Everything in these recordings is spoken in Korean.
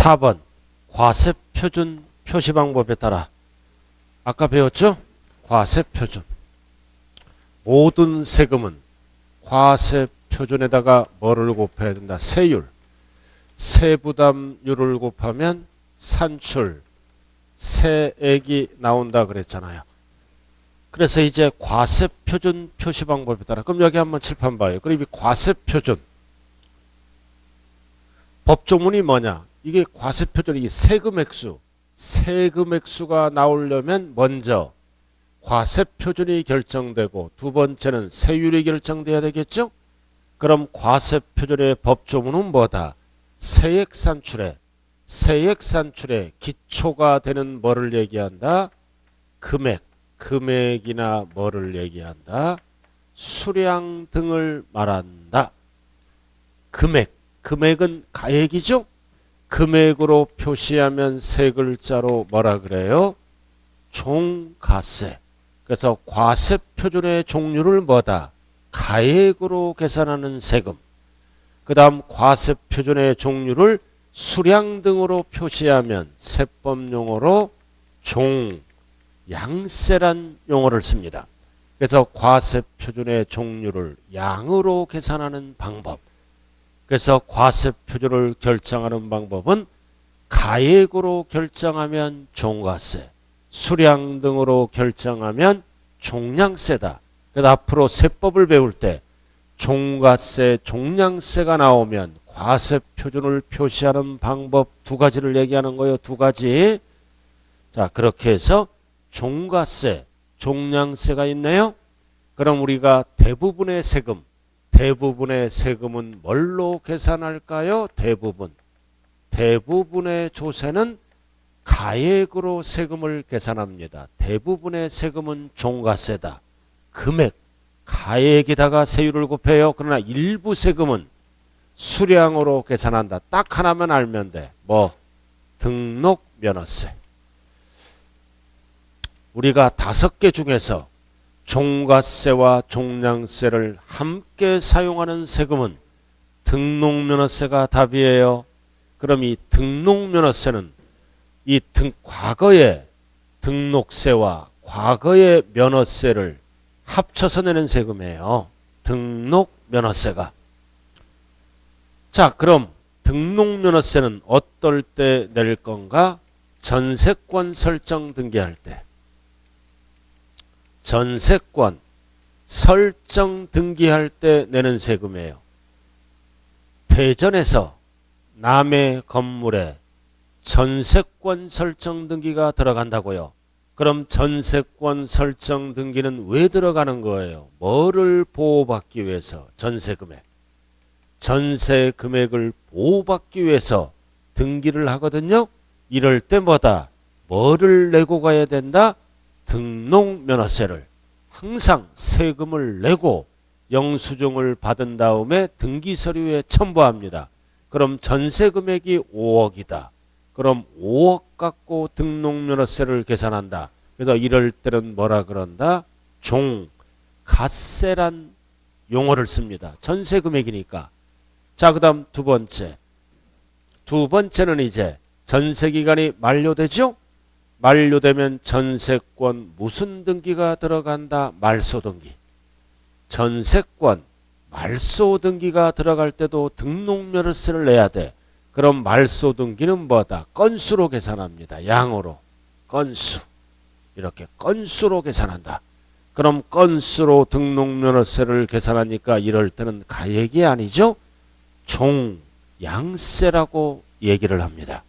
4번 과세표준 표시 방법에 따라 아까 배웠죠? 과세표준. 모든 세금은 과세표준에다가 뭐를 곱해야 된다? 세율. 세부담률을 곱하면 산출, 세액이 나온다 그랬잖아요. 그래서 이제 과세표준 표시 방법에 따라 그럼 여기 한번 칠판 봐요. 그럼 이 과세표준 법조문이 뭐냐? 이게 과세표준이 세금액수, 세금액수가 나오려면 먼저 과세표준이 결정되고 두 번째는 세율이 결정돼야 되겠죠? 그럼 과세표준의 법조문은 뭐다? 세액산출의 기초가 되는 뭐를 얘기한다? 금액이나 뭐를 얘기한다? 수량 등을 말한다. 금액은 가액이죠? 금액으로 표시하면 세 글자로 뭐라 그래요? 종가세. 그래서 과세표준의 종류를 뭐다? 가액으로 계산하는 세금. 그 다음 과세표준의 종류를 수량 등으로 표시하면 세법용어로 양세란 용어를 씁니다. 그래서 과세표준의 종류를 양으로 계산하는 방법. 그래서 과세표준을 결정하는 방법은 가액으로 결정하면 종가세, 수량 등으로 결정하면 종량세다. 그래서 앞으로 세법을 배울 때 종가세, 종량세가 나오면 과세표준을 표시하는 방법 두 가지를 얘기하는 거예요. 두 가지. 자, 그렇게 해서 종가세, 종량세가 있네요. 그럼 우리가 대부분의 세금은 뭘로 계산할까요? 대부분의 조세는 가액으로 세금을 계산합니다. 대부분의 세금은 종가세다. 가액에다가 세율을 곱해요. 그러나 일부 세금은 수량으로 계산한다. 딱 하나만 알면 돼. 등록면허세. 우리가 5개 중에서 종가세와 종량세를 함께 사용하는 세금은 등록면허세가 답이에요. 그럼 이 등록면허세는 과거의 등록세와 과거의 면허세를 합쳐서 내는 세금이에요. 등록면허세가. 자, 그럼 등록면허세는 어떨 때 낼 건가? 전세권 설정 등기할 때. 전세권 설정 등기할 때 내는 세금이에요. 대전에서 남의 건물에 전세권 설정 등기가 들어간다고요. 그럼 전세권 설정 등기는 왜 들어가는 거예요? 뭐를 보호받기 위해서? 전세금액. 전세금액을 보호받기 위해서 등기를 하거든요. 이럴 때 뭐를 내고 가야 된다? 등록면허세를. 항상 세금을 내고 영수증을 받은 다음에 등기서류에 첨부합니다. 그럼 전세금액이 5억이다. 그럼 5억 갖고 등록면허세를 계산한다. 그래서 이럴 때는 뭐라 그런다? 종가세란 용어를 씁니다. 전세금액이니까. 자, 그 다음 두 번째는 이제 전세기간이 만료되죠? 만료되면 전세권 무슨 등기가 들어간다? 말소등기. 전세권 말소등기가 들어갈 때도 등록면허세를 내야 돼. 그럼 말소등기는 뭐다? 건수로 계산합니다. 양으로. 건수. 이렇게 건수로 계산한다. 그럼 건수로 등록면허세를 계산하니까 이럴 때는 가액이 아니죠? 종양세라고 얘기를 합니다.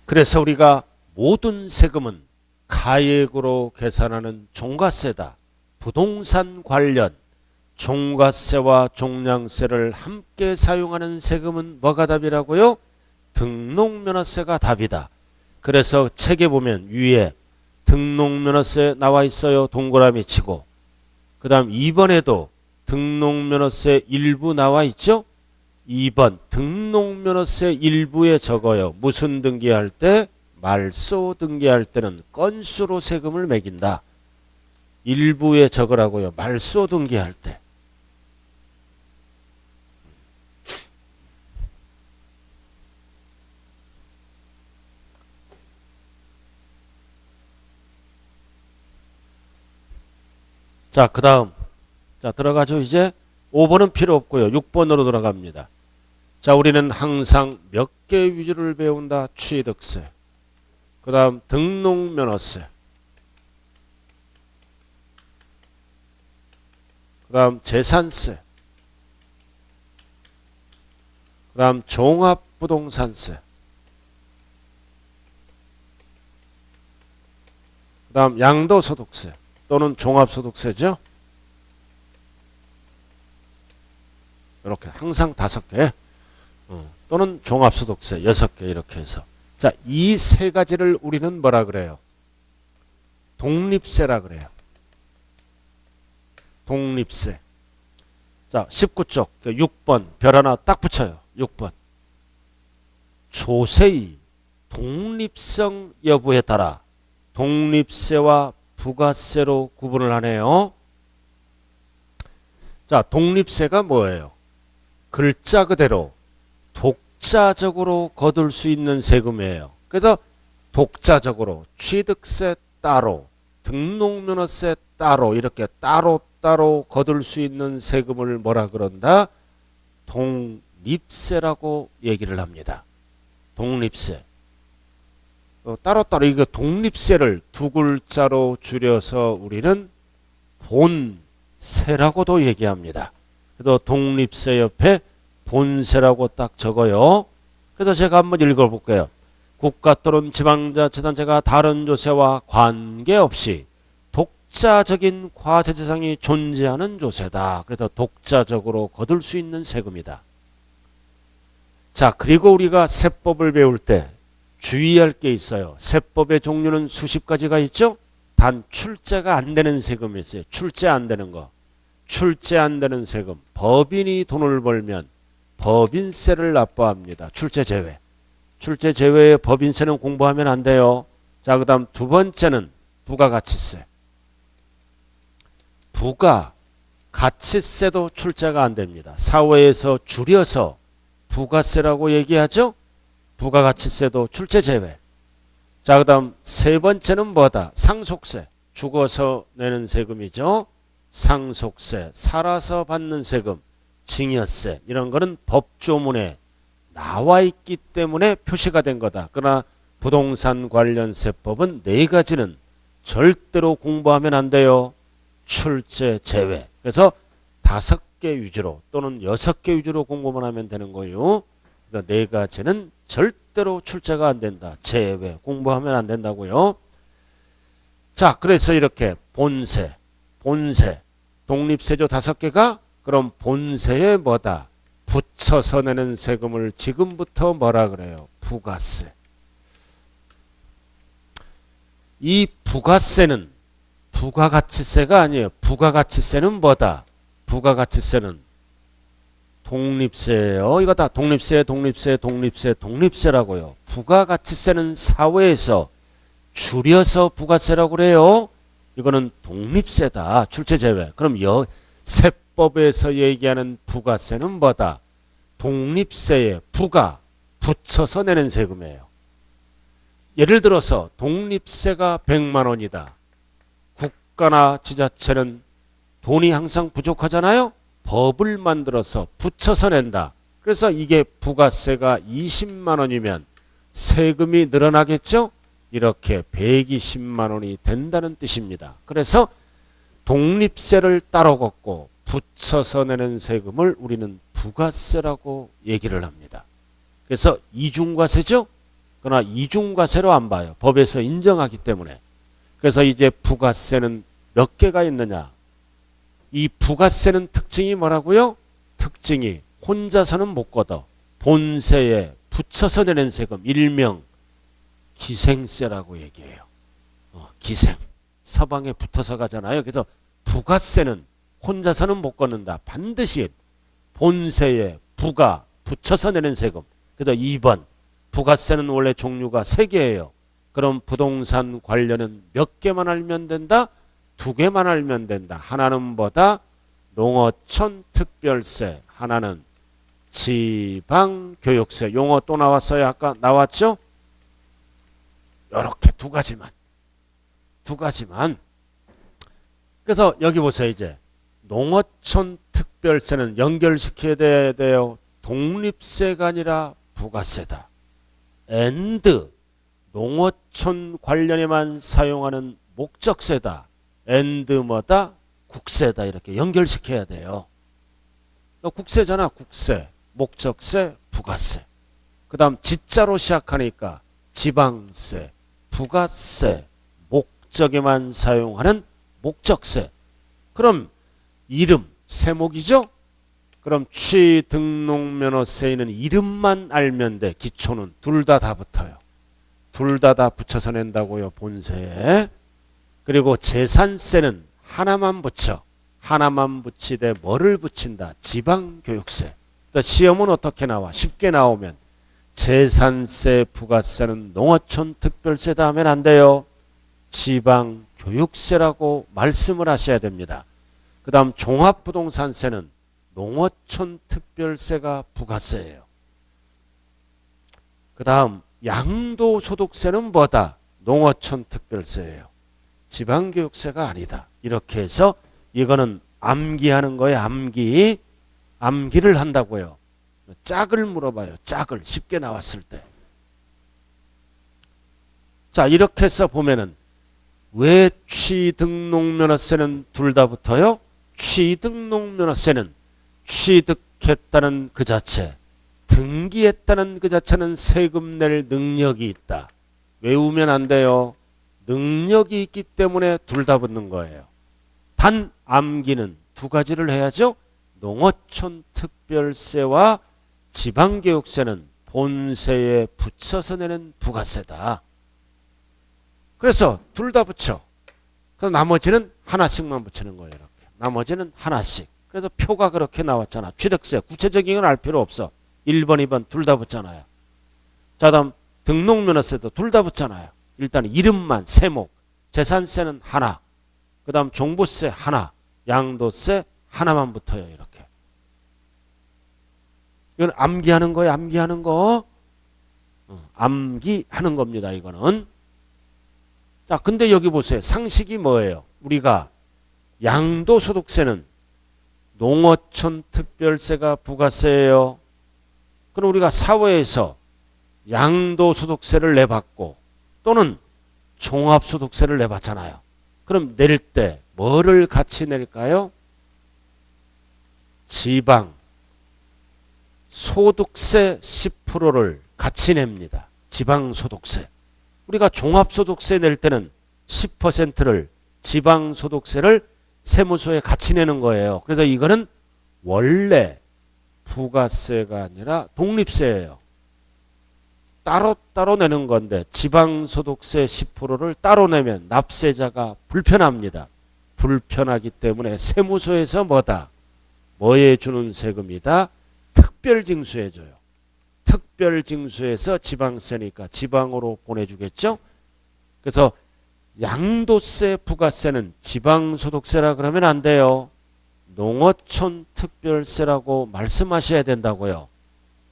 그래서 우리가 모든 세금은 가액으로 계산하는 종가세다. 부동산 관련 종가세와 종량세를 함께 사용하는 세금은 뭐가 답이라고요? 등록면허세가 답이다. 그래서 책에 보면 위에 등록면허세 나와 있어요. 동그라미 치고. 그 다음 2번에도 등록면허세 일부 나와 있죠? 2번 등록면허세 일부에 적어요. 무슨 등기할 때? 말소 등기할 때는 건수로 세금을 매긴다. 일부에 적으라고요. 말소 등기할 때. 자, 그 다음. 자, 들어가죠. 이제 5번은 필요 없고요. 6번으로 들어갑니다. 자, 우리는 항상 몇 개 위주를 배운다. 취득세. 그 다음 등록면허세. 그 다음 재산세. 그 다음 종합부동산세. 그 다음 양도소득세 또는 종합소득세죠. 이렇게 항상 5개 또는 종합소득세 6개 이렇게 해서 자, 이 세 가지를 우리는 뭐라 그래요? 독립세라 그래요. 독립세. 자, 19쪽 6번 별 하나 딱 붙여요. 6번. 조세의 독립성 여부에 따라 독립세와 부가세로 구분을 하네요. 자, 독립세가 뭐예요? 글자 그대로 독자적으로 거둘 수 있는 세금이에요. 그래서 독자적으로 취득세 따로, 등록면허세 따로 이렇게 따로따로 거둘 수 있는 세금을 뭐라 그런다? 독립세라고 얘기를 합니다. 독립세. 따로따로 이거 독립세를 두 글자로 줄여서 우리는 본세라고도 얘기합니다. 그래서 독립세 옆에 본세라고 딱 적어요. 그래서 제가 한번 읽어볼게요. 국가 또는 지방자치단체가 다른 조세와 관계없이 독자적인 과세대상이 존재하는 조세다. 그래서 독자적으로 거둘 수 있는 세금이다. 자, 그리고 우리가 세법을 배울 때 주의할 게 있어요. 세법의 종류는 수십 가지가 있죠. 단 출제가 안 되는 세금이 있어요. 출제 안 되는 거. 출제 안 되는 세금. 법인이 돈을 벌면 법인세를 납부합니다. 출제 제외. 출제 제외의 법인세는 공부하면 안 돼요. 자, 그 다음 두 번째는 부가가치세. 부가가치세도 출제가 안 됩니다. 사회에서 줄여서 부가세라고 얘기하죠. 부가가치세도 출제 제외. 자, 그 다음 세 번째는 뭐다? 상속세. 죽어서 내는 세금이죠. 상속세. 살아서 받는 세금. 증여세. 이런 거는 법조문에 나와 있기 때문에 표시가 된 거다. 그러나 부동산 관련 세법은 네 가지는 절대로 공부하면 안 돼요. 출제 제외. 그래서 5개 위주로 또는 6개 위주로 공부만 하면 되는 거예요. 그러니까 네 가지는 절대로 출제가 안 된다. 제외. 공부하면 안 된다고요. 자, 그래서 이렇게 본세, 독립세조 5개가 그럼 본세에 뭐다? 붙여서 내는 세금을 지금부터 뭐라 그래요? 부가세. 이 부가세는 부가가치세가 아니에요. 부가가치세는 뭐다? 부가가치세는 독립세예요. 이거 다 독립세라고요. 부가가치세는 사회에서 줄여서 부가세라고 그래요. 이거는 독립세다. 출제 제외. 그럼 세법에서 얘기하는 부가세는 뭐다? 독립세에 부가 붙여서 내는 세금이에요. 예를 들어서 독립세가 100만 원이다. 국가나 지자체는 돈이 항상 부족하잖아요. 법을 만들어서 붙여서 낸다. 그래서 이게 부가세가 20만 원이면 세금이 늘어나겠죠? 이렇게 120만 원이 된다는 뜻입니다. 그래서 독립세를 따로 걷고 붙여서 내는 세금을 우리는 부가세라고 얘기를 합니다. 그래서 이중과세죠? 그러나 이중과세로 안 봐요. 법에서 인정하기 때문에. 그래서 이제 부가세는 몇 개가 있느냐? 이 부가세는 특징이 뭐라고요? 특징이 혼자서는 못 걷어. 본세에 붙여서 내는 세금, 일명 기생세라고 얘기해요. 기생. 서방에 붙어서 가잖아요. 그래서 부가세는 혼자서는 못 걷는다. 반드시 본세에 부가 붙여서 내는 세금. 그래서 2번 부가세는 원래 종류가 3개예요. 그럼 부동산 관련은 몇 개만 알면 된다? 2개만 알면 된다. 하나는 뭐다? 농어촌 특별세. 하나는 지방교육세. 용어 또 나왔어요. 아까 나왔죠? 이렇게 두 가지만 그래서 여기 보세요. 이제 농어촌 특별세는 연결시켜야 돼요. 독립세가 아니라 부가세다. and 농어촌 관련에만 사용하는 목적세다. and 뭐다? 국세다. 이렇게 연결시켜야 돼요. 국세잖아. 국세, 목적세, 부가세. 그 다음 지자로 시작하니까 지방세, 부가세, 목적에만 사용하는 목적세. 그럼 이름, 세목이죠? 그럼 취등록면허세에는 이름만 알면 돼. 기초는 둘 다 붙어요. 둘 다 붙여서 낸다고요. 본세에. 그리고 재산세는 하나만 붙여. 하나만 붙이되 뭐를 붙인다? 지방교육세. 시험은 어떻게 나와? 쉽게 나오면 재산세, 부가세는 농어촌 특별세다 하면 안 돼요. 지방교육세라고 말씀을 하셔야 됩니다. 그 다음 종합부동산세는 농어촌 특별세가 부가세예요. 그 다음 양도소득세는 뭐다? 농어촌 특별세예요. 지방교육세가 아니다. 이렇게 해서 이거는 암기하는 거예요. 암기를 한다고요. 짝을 물어봐요. 짝을 쉽게 나왔을 때. 자, 이렇게 해서 보면은 왜 취등록면허세는 둘 다 붙어요? 취등록면허세는 취득했다는 그 자체, 등기했다는 그 자체는 세금 낼 능력이 있다. 외우면 안 돼요. 능력이 있기 때문에 둘 다 붙는 거예요. 단 암기는 두 가지를 해야죠. 농어촌 특별세와 지방교육세는 본세에 붙여서 내는 부가세다. 그래서 둘 다 붙여. 그래서 나머지는 하나씩만 붙이는 거예요. 이렇게. 나머지는 하나씩. 그래서 표가 그렇게 나왔잖아. 취득세. 구체적인 건 알 필요 없어. 1번, 2번 둘 다 붙잖아요. 자, 다음 등록면허세도 둘 다 붙잖아요. 일단 이름만 세목. 재산세는 하나. 그 다음 종부세 하나. 양도세 하나만 붙어요. 이렇게. 이건 암기하는 거예요. 암기하는 거. 암기하는 겁니다. 이거는. 자, 근데 여기 보세요. 상식이 뭐예요? 우리가 양도소득세는 농어촌 특별세가 부가세예요. 그럼 우리가 사회에서 양도소득세를 내봤고 또는 종합소득세를 내봤잖아요. 그럼 낼 때 뭐를 같이 낼까요? 지방 소득세 10%를 같이 냅니다. 지방소득세. 우리가 종합소득세 낼 때는 10%를 지방소득세를 세무서에 같이 내는 거예요. 그래서 이거는 원래 부가세가 아니라 독립세예요. 따로따로 내는 건데 지방소득세 10%를 따로 내면 납세자가 불편합니다. 불편하기 때문에 세무서에서 뭐다? 뭐에 주는 세금이다? 특별징수해 줘요. 특별징수해서 지방세니까 지방으로 보내주겠죠. 그래서 양도세, 부가세는 지방소득세라 그러면 안 돼요. 농어촌 특별세라고 말씀하셔야 된다고요.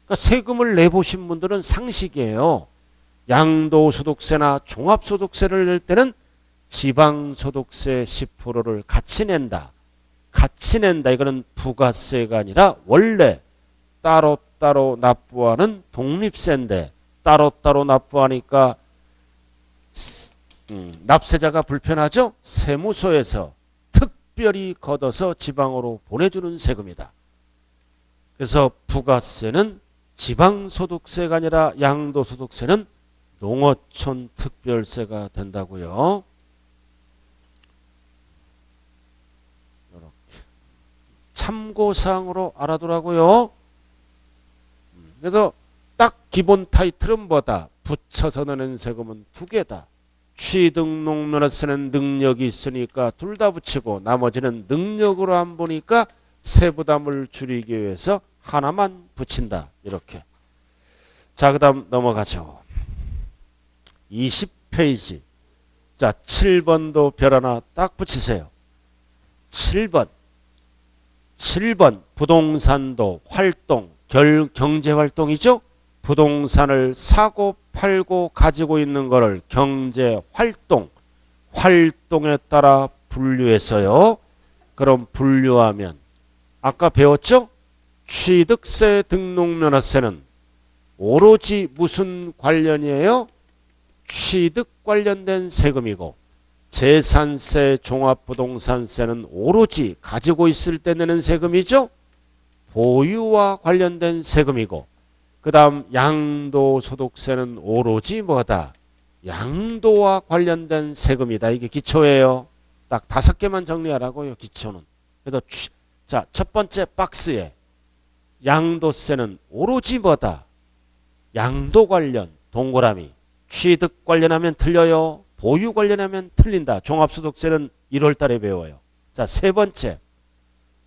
그러니까 세금을 내보신 분들은 상식이에요. 양도소득세나 종합소득세를 낼 때는 지방소득세 10%를 같이 낸다. 같이 낸다. 이거는 부가세가 아니라 원래 따로따로 납부하는 독립세인데 따로따로 납부하니까 납세자가 불편하죠? 세무서에서 특별히 걷어서 지방으로 보내주는 세금이다. 그래서 부가세는 지방소득세가 아니라 양도소득세는 농어촌 특별세가 된다고요. 이렇게 참고사항으로 알아두라고요. 그래서 딱 기본 타이틀은 뭐다? 붙여서 내는 세금은 두 개다. 취등록면허세는 능력이 있으니까 둘 다 붙이고 나머지는 능력으로 안 보니까 세부담을 줄이기 위해서 하나만 붙인다. 이렇게. 자, 그 다음 넘어가죠. 20페이지. 자, 7번도 별 하나 딱 붙이세요. 7번. 7번 부동산도 활동, 경제활동이죠. 부동산을 사고 팔고 가지고 있는 거를 경제활동, 활동에 따라 분류했어요. 그럼 분류하면 아까 배웠죠? 취득세 등록면허세는 오로지 무슨 관련이에요? 취득 관련된 세금이고 재산세, 종합부동산세는 오로지 가지고 있을 때 내는 세금이죠. 보유와 관련된 세금이고 그 다음 양도소득세는 오로지 뭐다? 양도와 관련된 세금이다. 이게 기초예요. 딱 5개만 정리하라고요. 기초는. 그래서 자, 첫 번째 박스에 양도세는 오로지 뭐다? 양도 관련 동그라미. 취득 관련하면 틀려요. 보유 관련하면 틀린다. 종합소득세는 1월 달에 배워요. 자, 세 번째.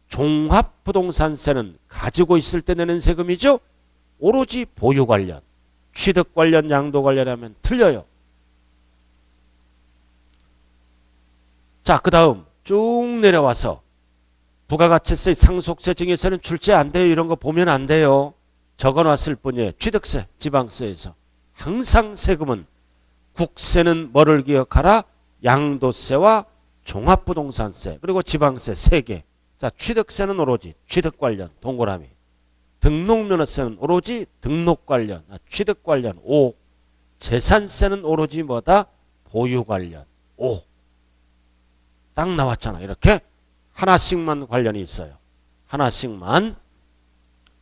종합부동산세는 가지고 있을 때 내는 세금이죠. 오로지 보유 관련. 취득 관련, 양도 관련하면 틀려요. 자, 그 다음 쭉 내려와서 부가가치세, 상속세, 증여세는 출제 안 돼요. 이런 거 보면 안 돼요. 적어놨을 뿐이에요. 취득세, 지방세에서. 항상 세금은 국세는 뭐를 기억하라? 양도세와 종합부동산세 그리고 지방세 3개. 자, 취득세는 오로지 취득 관련 동그라미. 등록면허세는 오로지 등록 관련 취득 관련 5. 재산세는 오로지 뭐다? 보유 관련 5. 딱 나왔잖아. 이렇게 하나씩만 관련이 있어요. 하나씩만.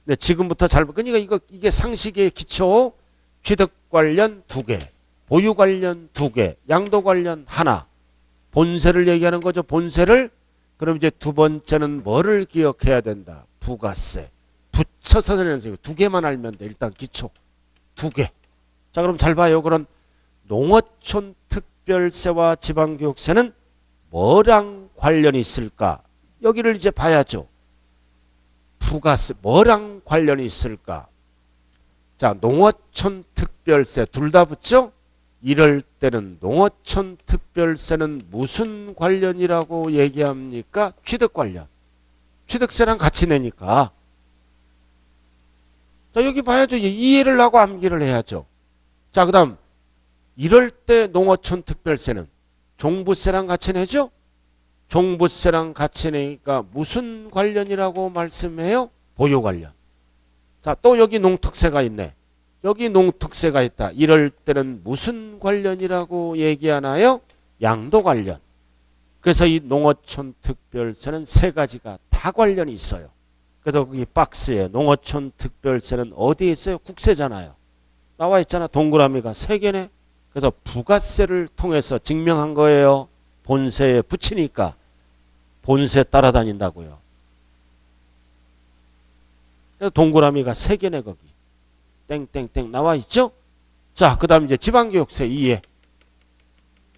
근데 지금부터 잘 그러니까 이게 상식의 기초. 취득 관련 2개. 보유 관련 2개, 양도 관련 하나. 본세를 얘기하는 거죠. 본세를. 그럼 이제 두 번째는 뭐를 기억해야 된다? 부가세. 붙여서 내는 세금 2개만 알면 돼. 일단 기초 2개. 자, 그럼 잘 봐요. 그럼 농어촌 특별세와 지방교육세는 뭐랑 관련이 있을까? 여기를 이제 봐야죠. 부가세 뭐랑 관련이 있을까? 자, 농어촌 특별세 둘 다 붙죠? 이럴 때는 농어촌 특별세는 무슨 관련이라고 얘기합니까? 취득 관련. 취득세랑 같이 내니까. 자, 여기 봐야죠. 이해를 하고 암기를 해야죠. 자, 그 다음 이럴 때 농어촌 특별세는 종부세랑 같이 내죠? 종부세랑 같이 내니까 무슨 관련이라고 말씀해요? 보유 관련. 자, 또 여기 농특세가 있네. 여기 농특세가 있다. 이럴 때는 무슨 관련이라고 얘기하나요? 양도 관련. 그래서 이 농어촌 특별세는 3가지가 다 관련이 있어요. 그래서 거기 박스에 농어촌 특별세는 어디에 있어요? 국세잖아요. 나와 있잖아. 동그라미가 3개네. 그래서 부가세를 통해서 증명한 거예요. 본세에 붙이니까 본세 따라다닌다고요. 그래서 동그라미가 3개네 거기. 땡땡땡 나와 있죠? 자, 그 다음 이제 지방교육세 2에.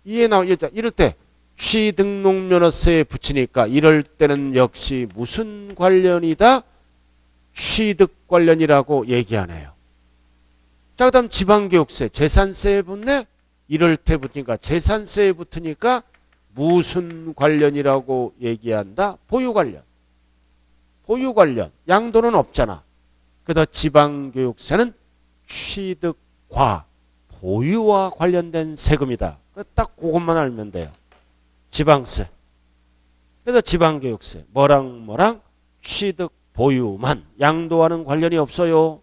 2에 나와 있죠. 이럴 때 취등록면허세에 붙이니까 이럴 때는 역시 무슨 관련이다? 취득 관련이라고 얘기하네요. 자, 그 다음 지방교육세 재산세에 붙네? 이럴 때 붙으니까 재산세에 붙으니까 무슨 관련이라고 얘기한다? 보유 관련. 보유 관련. 양도는 없잖아. 그래서 지방교육세는 취득과 보유와 관련된 세금이다. 딱 그것만 알면 돼요. 지방세. 그래서 지방교육세. 뭐랑 취득, 보유만. 양도와는 관련이 없어요.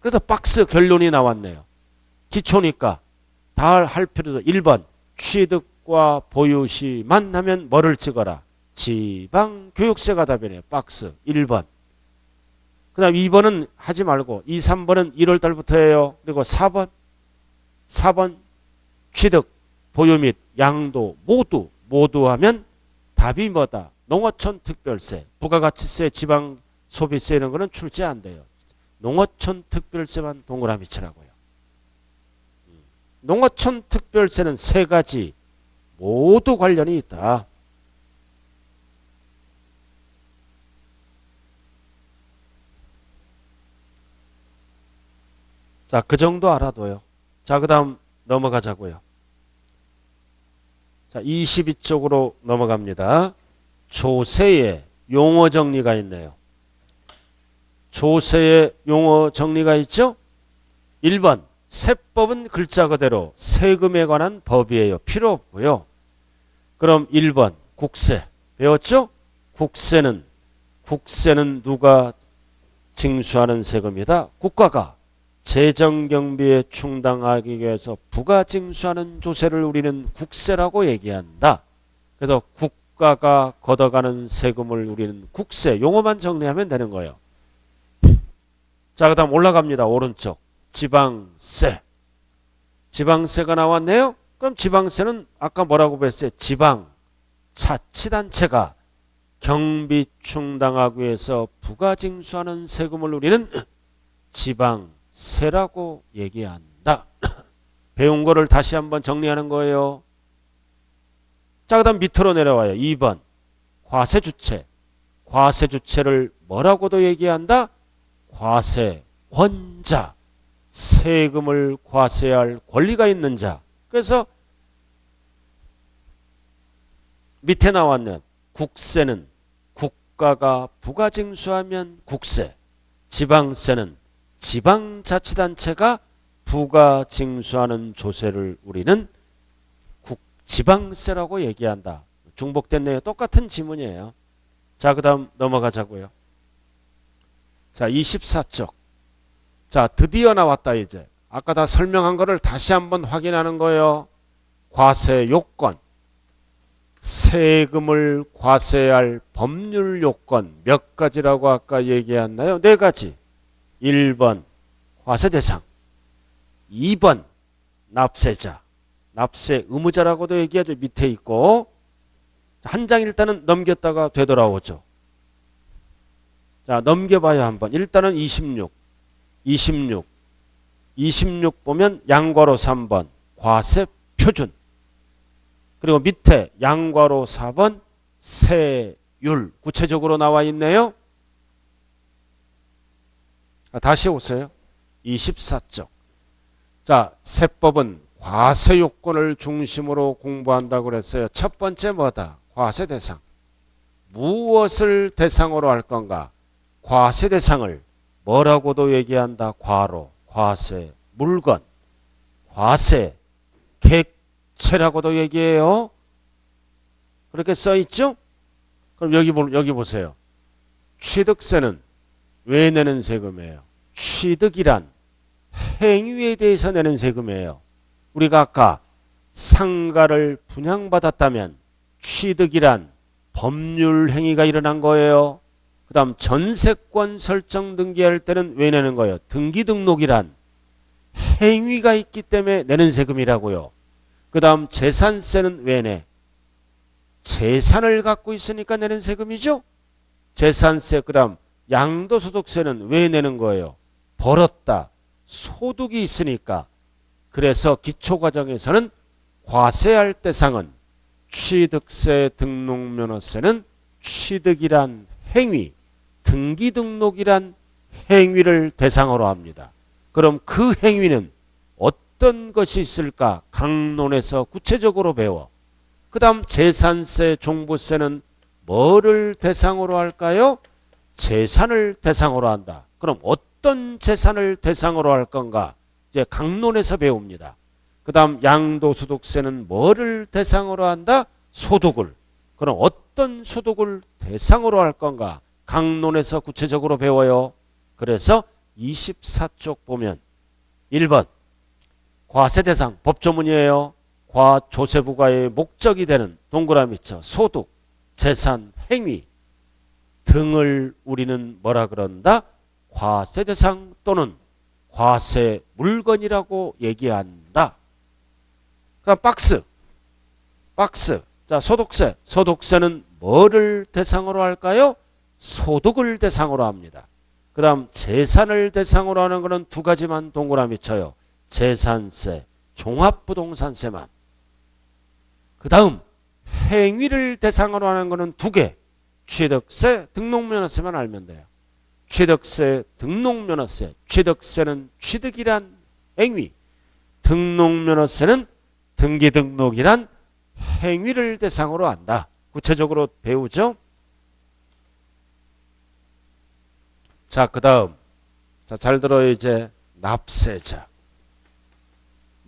그래서 박스 결론이 나왔네요. 기초니까 다 할 필요도 1번 취득과 보유시만 하면 뭐를 찍어라? 지방교육세가 답이네요. 박스 1번. 그 다음 2번은 하지 말고 2, 3번은 1월 달부터예요. 그리고 4번 취득, 보유 및 양도 모두 하면 답이 뭐다? 농어촌 특별세, 부가가치세, 지방소비세 이런 거는 출제 안 돼요. 농어촌 특별세만 동그라미 치라고요. 농어촌 특별세는 3가지 모두 관련이 있다. 자, 그 정도 알아둬요. 자, 그 다음 넘어가자고요. 자, 22쪽으로 넘어갑니다. 조세에 용어 정리가 있네요. 조세에 용어 정리가 있죠? 1번 세법은 글자 그대로 세금에 관한 법이에요. 필요 없고요. 그럼 1번 국세 배웠죠? 국세는 누가 징수하는 세금이다? 국가가 재정경비에 충당하기 위해서 부가 징수하는 조세를 우리는 국세라고 얘기한다. 그래서 국가가 걷어가는 세금을 우리는 국세, 용어만 정리하면 되는 거예요. 자, 그 다음 올라갑니다. 오른쪽 지방세. 지방세가 나왔네요. 그럼 지방세는 아까 뭐라고 배웠어요? 지방자치단체가 경비 충당하기 위해서 부가 징수하는 세금을 우리는 지방세라고 얘기한다. 배운 거를 다시 한번 정리하는 거예요. 자, 그 다음 밑으로 내려와요. 2번 과세주체. 과세주체를 뭐라고도 얘기한다? 과세권자. 세금을 과세할 권리가 있는 자. 그래서 밑에 나왔는 국세는 국가가 부가 징수하면 국세, 지방세는 지방자치단체가 부가 징수하는 조세를 우리는 지방세라고 얘기한다. 중복됐네요. 똑같은 지문이에요. 자, 그 다음 넘어가자고요. 자, 24쪽. 자, 드디어 나왔다 이제. 아까 다 설명한 거를 다시 한번 확인하는 거예요. 과세 요건. 세금을 과세할 법률 요건 몇 가지라고 아까 얘기했나요? 4가지. 1번 과세 대상, 2번 납세자, 납세 의무자라고도 얘기하죠. 밑에 있고 한 장 일단은 넘겼다가 되돌아오죠. 자, 넘겨봐요 한번. 일단은 26 보면 양괄호 3번 과세 표준, 그리고 밑에 양괄호 4번 세율 구체적으로 나와 있네요. 다시 오세요. 24쪽. 자, 세법은 과세 요건을 중심으로 공부한다고 그랬어요. 첫 번째 뭐다? 과세 대상. 무엇을 대상으로 할 건가? 과세 대상을 뭐라고도 얘기한다? 과로, 과세, 물건, 과세, 객체라고도 얘기해요. 그렇게 써 있죠? 그럼 여기 보세요. 취득세는 왜 내는 세금이에요? 취득이란 행위에 대해서 내는 세금이에요. 우리가 아까 상가를 분양받았다면 취득이란 법률 행위가 일어난 거예요. 그 다음 전세권 설정 등기할 때는 왜 내는 거예요? 등기 등록이란 행위가 있기 때문에 내는 세금이라고요. 그 다음 재산세는 왜 내? 재산을 갖고 있으니까 내는 세금이죠. 재산세. 그 다음 양도소득세는 왜 내는 거예요? 벌었다. 소득이 있으니까. 그래서 기초과정에서는 과세할 대상은 취득세, 등록면허세는 취득이란 행위, 등기등록이란 행위를 대상으로 합니다. 그럼 그 행위는 어떤 것이 있을까? 강론에서 구체적으로 배워. 그 다음 재산세, 종부세는 뭐를 대상으로 할까요? 재산을 대상으로 한다. 그럼 어떤 재산을 대상으로 할 건가? 이제 강론에서 배웁니다. 그 다음 양도소득세는 뭐를 대상으로 한다? 소득을. 그럼 어떤 소득을 대상으로 할 건가? 강론에서 구체적으로 배워요. 그래서 24쪽 보면 1번 과세 대상 법조문이에요. 과조세부과의 목적이 되는 동그라미 쳐 소득, 재산, 행위 등을 우리는 뭐라 그런다? 과세 대상 또는 과세 물건이라고 얘기한다. 그다음 박스. 자, 소득세. 소득세는 뭐를 대상으로 할까요? 소득을 대상으로 합니다. 그 다음 재산을 대상으로 하는 것은 2가지만 동그라미 쳐요. 재산세, 종합부동산세만. 그 다음 행위를 대상으로 하는 것은 2개. 취득세, 등록면허세만 알면 돼요. 취득세, 등록면허세. 취득세는 취득이란 행위, 등록면허세는 등기등록이란 행위를 대상으로 한다. 구체적으로 배우죠. 자, 그 다음 잘 들어요. 이제 납세자.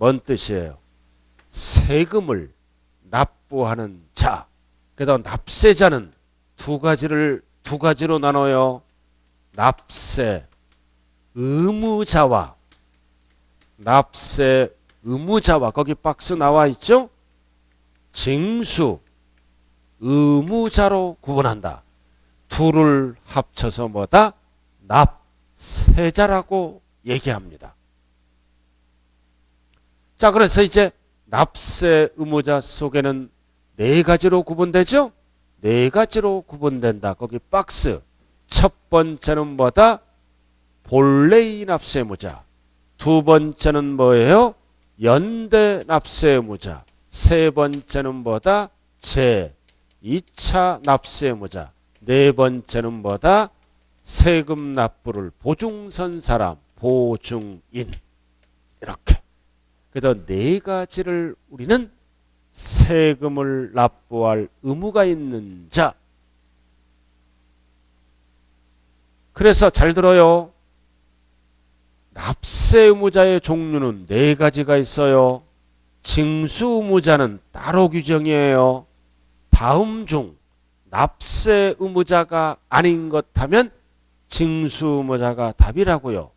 뭔 뜻이에요? 세금을 납부하는 자. 그래서 납세자는 두 가지로 나눠요. 납세 의무자와 납세 의무자와 거기 박스 나와 있죠? 징수 의무자로 구분한다. 둘을 합쳐서 뭐다? 납세자라고 얘기합니다. 자, 그래서 이제 납세 의무자 속에는 네 가지로 구분되죠? 네 가지로 구분된다. 거기 박스. 첫 번째는 뭐다? 본래의 납세 의무자. 두 번째는 뭐예요? 연대 납세 의무자. 세 번째는 뭐다? 제2차 납세 의무자. 네 번째는 뭐다? 세금 납부를 보증선 사람, 보증인. 이렇게. 그래서 네 가지를 우리는 세금을 납부할 의무가 있는 자. 그래서 잘 들어요. 납세 의무자의 종류는 네 가지가 있어요. 징수 의무자는 따로 규정이에요. 다음 중 납세 의무자가 아닌 것 하면 징수 의무자가 답이라고요.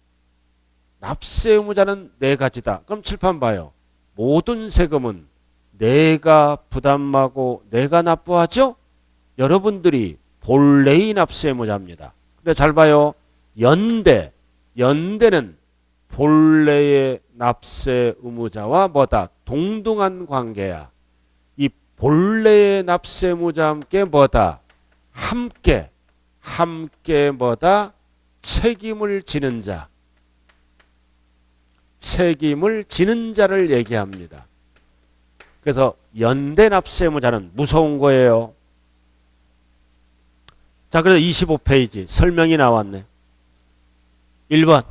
납세 의무자는 네 가지다. 그럼 칠판 봐요. 모든 세금은 내가 부담하고 내가 납부하죠? 여러분들이 본래의 납세 의무자입니다. 근데 잘 봐요. 연대는 본래의 납세 의무자와 뭐다? 동등한 관계야. 이 본래의 납세 의무자와 함께 뭐다? 함께 뭐다? 책임을 지는 자. 책임을 지는 자를 얘기합니다. 그래서 연대 납세 의무자는 무서운 거예요. 자, 그래서 25페이지 설명이 나왔네. 1번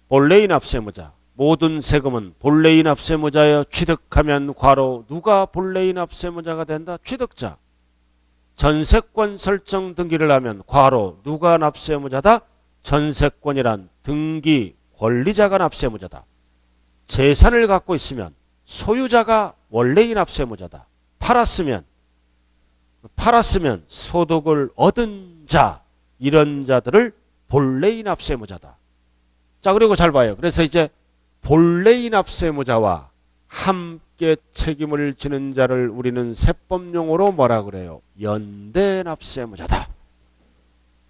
본래의 납세 의무자. 모든 세금은 본래의 납세 의무자여 취득하면 괄호 누가 본래의 납세 의무자가 된다? 취득자. 전세권 설정 등기를 하면 괄호 누가 납세 의무자다? 전세권이란 등기 권리자가 납세 의무자다. 재산을 갖고 있으면 소유자가 원래의 납세 의무자다. 팔았으면 소득을 얻은 자, 이런 자들을 본래의 납세 의무자다. 자, 그리고 잘 봐요. 그래서 이제 본래의 납세 의무자와 함께 책임을 지는 자를 우리는 세법용어로 뭐라 그래요? 연대 납세 의무자다.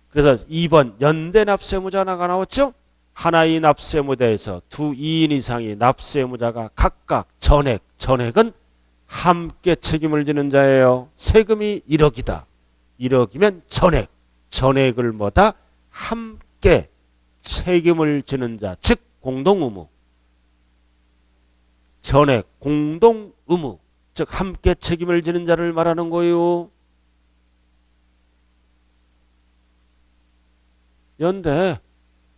그래서 2번 연대 납세 의무자가 나왔죠? 하나의 납세 의무자에서 2인 이상의 납세 의무자가 각각 전액은 함께 책임을 지는 자예요. 세금이 1억이다. 1억이면 전액을 뭐다? 함께 책임을 지는 자, 즉 공동의무. 전액 공동의무, 즉 함께 책임을 지는 자를 말하는 거예요. 연대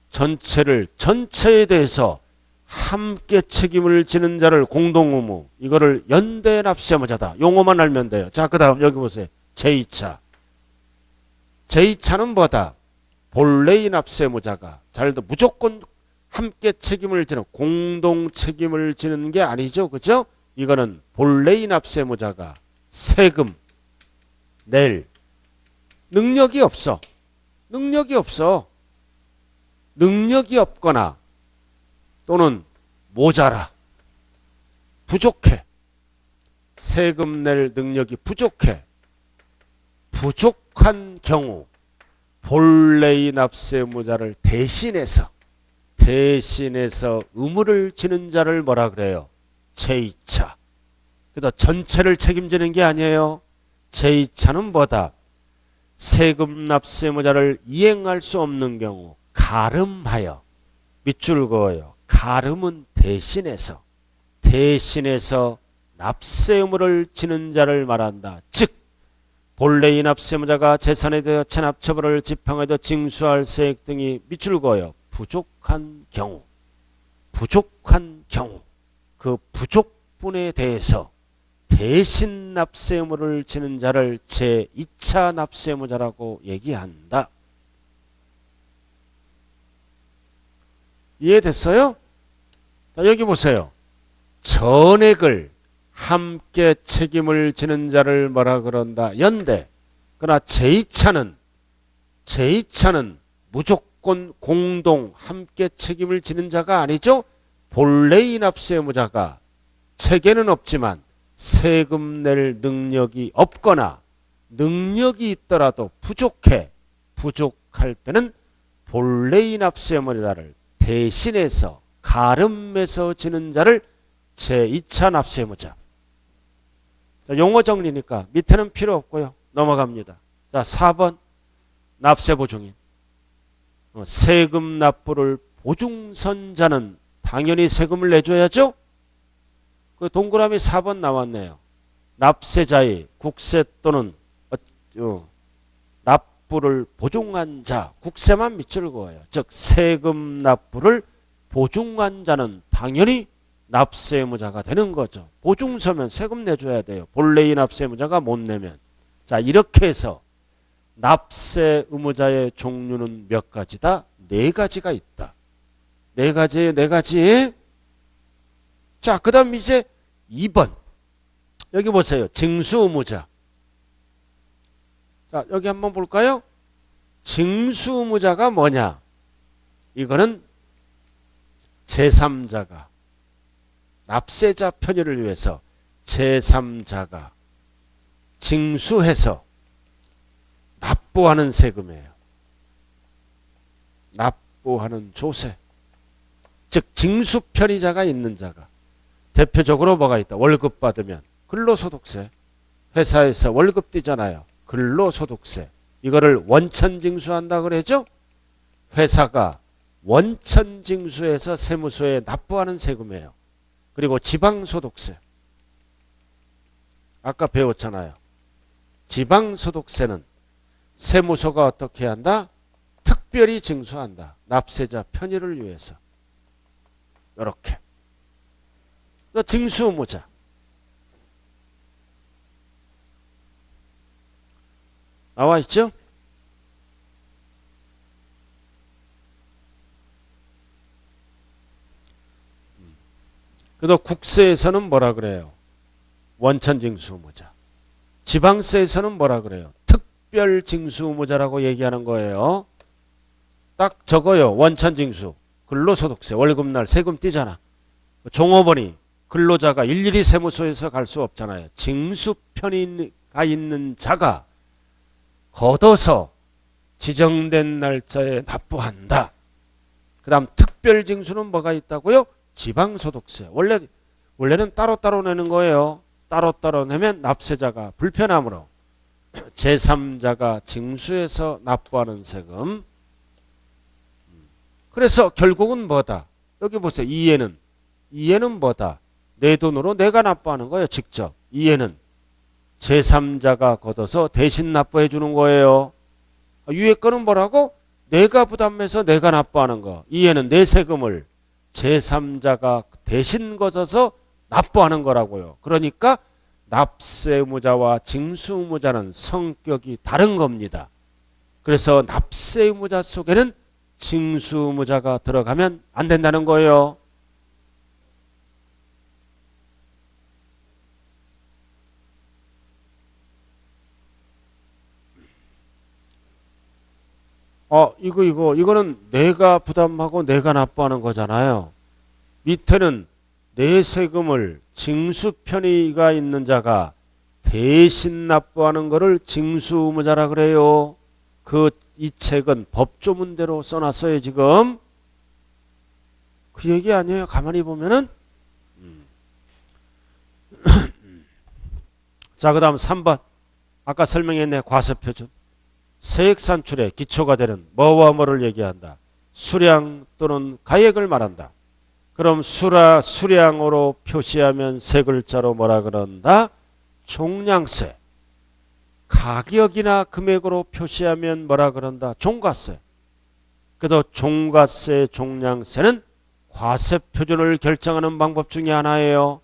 전체에 대해서 함께 책임을 지는 자를 공동의무, 이거를 연대 납세 의무자다. 용어만 알면 돼요. 자, 그 다음 여기 보세요. 제2차는 뭐다? 본래의 납세 의무자가 잘도 무조건 함께 책임을 지는, 공동 책임을 지는 게 아니죠. 그죠? 이거는 본래의 납세 의무자가 세금 낼 능력이 없어. 능력이 없거나 또는 모자라. 부족해. 세금 낼 능력이 부족해. 부족한 경우 본래의 납세 의무자를 대신해서 의무를 지는 자를 뭐라 그래요? 제2차. 그래서 전체를 책임지는 게 아니에요. 제2차는 뭐다? 세금 납세 의무자를 이행할 수 없는 경우 가름하여, 밑줄 그어요. 가름은 대신해서 납세 의무를 지는 자를 말한다. 즉 본래의 납세 의무자가 재산에 대하여 체납처벌을 집행하여 징수할 세액 등이 밑줄 그어요. 부족한 경우 그 부족분에 대해서 대신 납세 의무를 지는 자를 제2차 납세 의무자라고 얘기한다. 이해됐어요? 자, 여기 보세요. 전액을 함께 책임을 지는 자를 뭐라 그런다? 연대. 그러나 제2차는 무조건 공동 함께 책임을 지는 자가 아니죠. 본래의 납세 의무자가 체계는 없지만 세금 낼 능력이 없거나 능력이 있더라도 부족할 때는 본래의 납세 의무자를 대신해서 가름해서 지는 자를 제2차 납세 의무자. 용어 정리니까 밑에는 필요 없고요. 넘어갑니다. 자, 4번 납세보증인. 세금 납부를 보증선자는 당연히 세금을 내줘야죠. 그 동그라미 4번 나왔네요. 납세자의 국세 또는 납부를 보증한 자, 국세만 밑줄 그어요. 즉 세금 납부를 보증한 자는 당연히 납세 의무자가 되는 거죠. 보증서면 세금 내줘야 돼요. 본래의 납세 의무자가 못 내면. 자, 이렇게 해서 납세 의무자의 종류는 몇 가지다? 4가지가 있다. 4가지예요. 4가지. 자, 그 다음 이제 2번. 여기 보세요. 징수 의무자. 자, 여기 한번 볼까요? 징수 의무자가 뭐냐? 이거는 제3자가 납세자 편의를 위해서 제3자가 징수해서 납부하는 세금이에요. 납부하는 조세. 즉 징수 편의자가 있는 자가 대표적으로 뭐가 있다? 월급 받으면 근로소득세. 회사에서 월급 띄잖아요. 근로소득세. 이거를 원천징수한다 그러죠? 회사가 원천징수해서 세무서에 납부하는 세금이에요. 그리고 지방소득세. 아까 배웠잖아요. 지방소득세는 세무서가 어떻게 한다? 특별히 징수한다. 납세자 편의를 위해서. 이렇게. 징수 의무자. 나와 있죠? 그래도 국세에서는 뭐라 그래요? 원천징수 의무자. 지방세에서는 뭐라 그래요? 특별징수 의무자라고 얘기하는 거예요. 딱 적어요. 원천징수. 근로소득세. 월급날 세금 띄잖아. 종업원이 근로자가 일일이 세무서에서 갈 수 없잖아요. 징수 편의가 있는 자가 걷어서 지정된 날짜에 납부한다. 그 다음 특별징수는 뭐가 있다고요? 지방소득세. 원래는 따로따로 내는 거예요. 따로따로 내면 납세자가 불편함으로 제3자가 징수해서 납부하는 세금. 그래서 결국은 뭐다? 여기 보세요. 이해는 뭐다? 내 돈으로 내가 납부하는 거예요. 직접. 이해는 제3자가 걷어서 대신 납부해 주는 거예요. 위에 거는 뭐라고? 내가 부담해서 내가 납부하는 거. 이해는 내 세금을 제3자가 대신 걷어서 납부하는 거라고요. 그러니까 납세 의무자와 징수 의무자는 성격이 다른 겁니다. 그래서 납세 의무자 속에는 징수 의무자가 들어가면 안 된다는 거예요. 이거는 내가 부담하고 내가 납부하는 거잖아요. 밑에는 내 세금을 징수 편의가 있는 자가 대신 납부하는 거를 징수 의무자라 그래요. 이 책은 법조문대로 써놨어요, 지금. 그 얘기 아니에요. 가만히 보면은. 자, 그 다음 3번. 아까 설명했네. 과세표준. 세액 산출의 기초가 되는 뭐와 뭐를 얘기한다. 수량 또는 가액을 말한다. 그럼 수량으로 표시하면 세 글자로 뭐라 그런다? 종량세. 가격이나 금액으로 표시하면 뭐라 그런다? 종가세. 그래도 종가세, 종량세는 과세 표준을 결정하는 방법 중에 하나예요.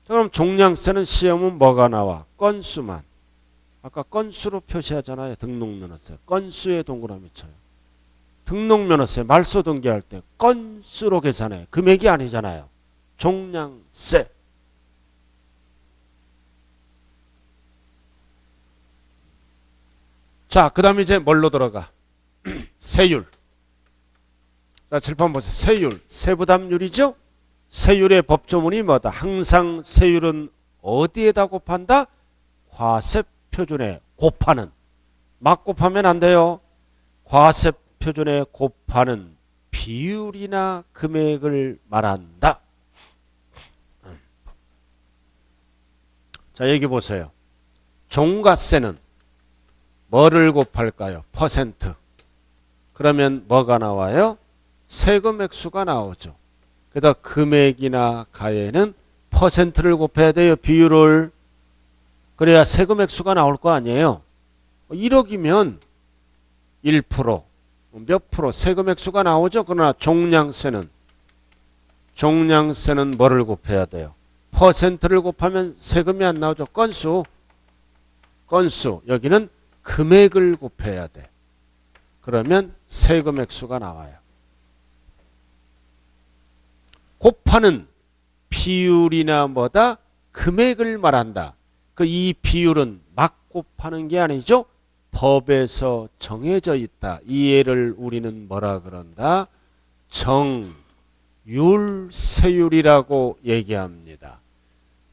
그럼 종량세는 시험은 뭐가 나와? 건수만. 아까 건수로 표시하잖아요. 등록면허세. 건수에 동그라미 쳐요. 등록면허세 말소 등기할 때 건수로 계산해. 금액이 아니잖아요. 종량세. 자, 그 다음에 이제 뭘로 들어가? 세율. 자, 칠판 보세요. 세율. 세부담률이죠? 세율의 법조문이 뭐다? 항상 세율은 어디에다 곱한다? 과세표준에 곱하는. 막 곱하면 안 돼요. 과세표준에 곱하는 비율이나 금액을 말한다. 자, 여기 보세요. 종가세는 뭐를 곱할까요? 퍼센트. 그러면 뭐가 나와요? 세금 액수가 나오죠. 그래서 금액이나 가액은 퍼센트를 곱해야 돼요. 비율을. 그래야 세금 액수가 나올 거 아니에요. 1억이면 1%, 몇 프로 세금 액수가 나오죠. 그러나 종량세는 뭐를 곱해야 돼요? 퍼센트를 곱하면 세금이 안 나오죠. 건수. 여기는 금액을 곱해야 돼. 그러면 세금 액수가 나와요. 곱하는 비율이나 뭐다? 금액을 말한다. 이 비율은 막 곱하는 게 아니죠. 법에서 정해져 있다. 이 예를 우리는 뭐라 그런다? 정율세율이라고 얘기합니다.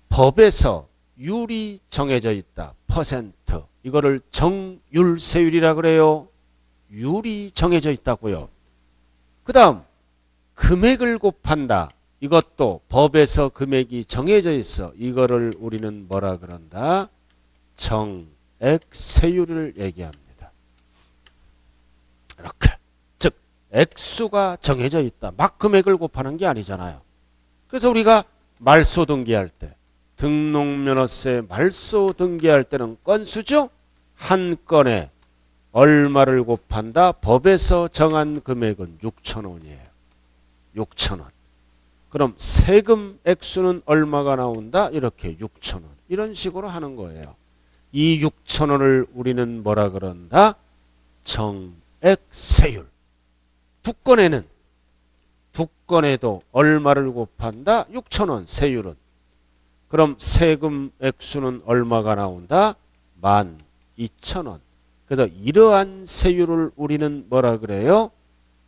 법에서 율이 정해져 있다. 퍼센트. 이거를 정율세율이라 그래요. 율이 정해져 있다고요. 그 다음 금액을 곱한다. 이것도 법에서 금액이 정해져 있어. 이거를 우리는 뭐라 그런다? 정액세율을 얘기합니다. 이렇게. 즉 액수가 정해져 있다. 막 금액을 곱하는 게 아니잖아요. 그래서 우리가 말소 등기할 때 등록면허세 말소 등기할 때는 건수죠. 한 건에 얼마를 곱한다? 법에서 정한 금액은 6,000원이에요. 6,000원. 그럼 세금 액수는 얼마가 나온다? 이렇게 6,000원. 이런 식으로 하는 거예요. 이 6,000원을 우리는 뭐라 그런다? 정액세율. 두 건에도 얼마를 곱한다? 6,000원 세율은. 그럼 세금 액수는 얼마가 나온다? 12,000원. 그래서 이러한 세율을 우리는 뭐라 그래요?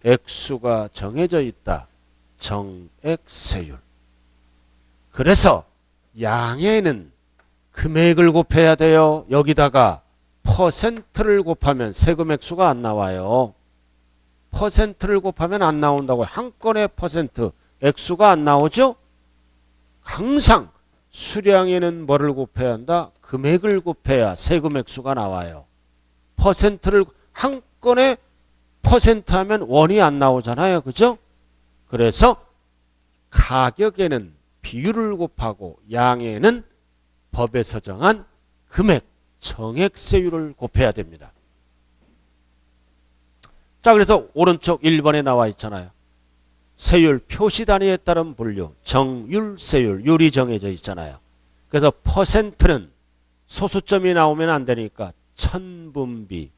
액수가 정해져 있다. 정액세율. 그래서 양에는 금액을 곱해야 돼요. 여기다가 퍼센트를 곱하면 세금 액수가 안 나와요. 퍼센트를 곱하면 안 나온다고요. 한 건의 퍼센트 액수가 안 나오죠? 항상 수량에는 뭐를 곱해야 한다? 금액을 곱해야 세금 액수가 나와요. 퍼센트를 한 건에 퍼센트 하면 원이 안 나오잖아요. 그죠? 그래서 가격에는 비율을 곱하고 양에는 법에서 정한 금액, 정액세율을 곱해야 됩니다. 자, 그래서 오른쪽 1번에 나와 있잖아요. 세율 표시 단위에 따른 분류, 정율세율, 율이 정해져 있잖아요. 그래서 퍼센트는 소수점이 나오면 안 되니까 천분비,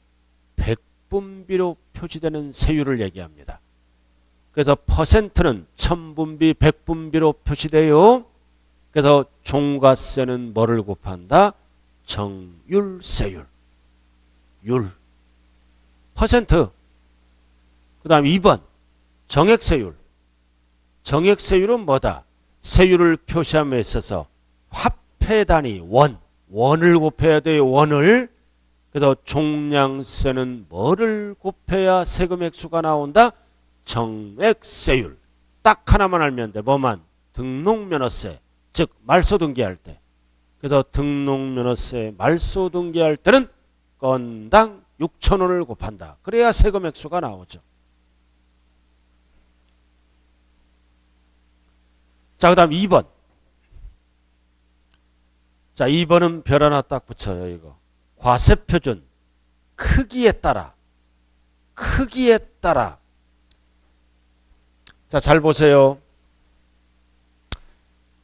백분비로 표시되는 세율을 얘기합니다. 그래서 퍼센트는 천분비, 백분비로 표시돼요. 그래서 종가세는 뭐를 곱한다? 정율세율. 율. 퍼센트. 그 다음 2번. 정액세율. 정액세율은 뭐다? 세율을 표시함에 있어서 화폐 단위, 원을 곱해야 돼요. 원을. 그래서 종량세는 뭐를 곱해야 세금 액수가 나온다? 정액세율. 딱 하나만 알면 돼. 뭐만? 등록면허세. 즉 말소 등기할 때. 그래서 등록면허세 말소 등기할 때는 건당 6,000원을 곱한다. 그래야 세금 액수가 나오죠. 자, 그 다음 2번. 자, 2번은 별 하나 딱 붙여요. 이거. 과세표준. 크기에 따라. 자, 잘 보세요.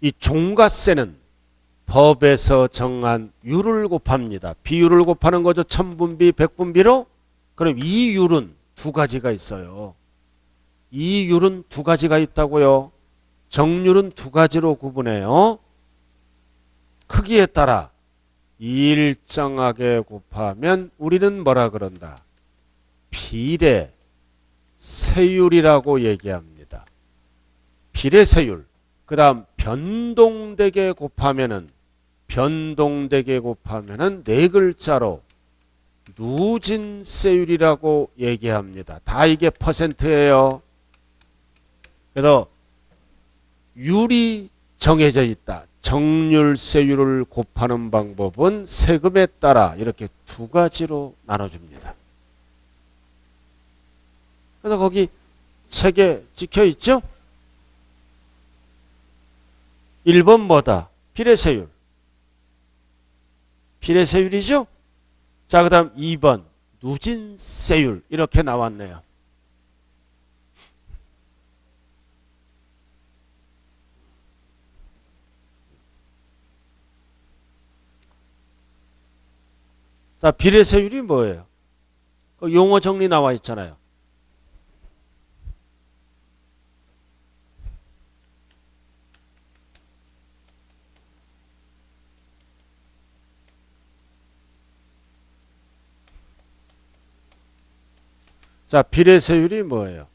이 종가세는 법에서 정한 율을 곱합니다. 비율을 곱하는 거죠. 천분비, 백분비로. 그럼 이 율은 두 가지가 있어요. 이율은 두 가지가 있다고요. 정률은 두 가지로 구분해요. 크기에 따라 일정하게 곱하면 우리는 뭐라 그런다? 비례세율이라고 얘기합니다. 비례세율. 그 다음 변동되게 곱하면은 네 글자로 누진세율이라고 얘기합니다. 다 이게 퍼센트예요. 그래서 율이 정해져 있다. 정률세율을 곱하는 방법은 세금에 따라 이렇게 두 가지로 나눠줍니다. 그래서 거기 책에 찍혀 있죠? 1번 뭐다? 비례세율. 비례세율이죠? 자, 그 다음 2번 누진세율. 이렇게 나왔네요. 자, 비례세율이 뭐예요? 그 용어 정리 나와 있잖아요. 자, 비례세율이 뭐예요?